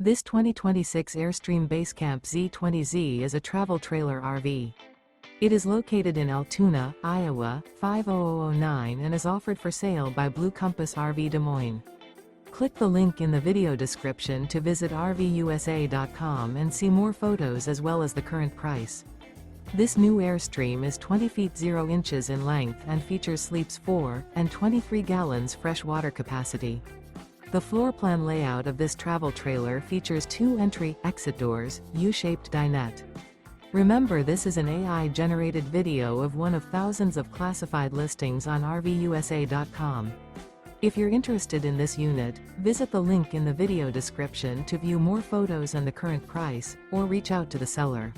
This 2026 Airstream Basecamp Xe is a travel trailer RV. It is located in Altoona, Iowa, 50009 and is offered for sale by Blue Compass RV Des Moines. Click the link in the video description to visit RVUSA.com and see more photos as well as the current price. This new Airstream is 20 feet 0 inches in length and features sleeps 4 and 23 gallons fresh water capacity. The floor plan layout of this travel trailer features 2 entry/exit doors, U-shaped dinette. Remember, this is an AI-generated video of one of thousands of classified listings on RVUSA.com. If you're interested in this unit, visit the link in the video description to view more photos and the current price, or reach out to the seller.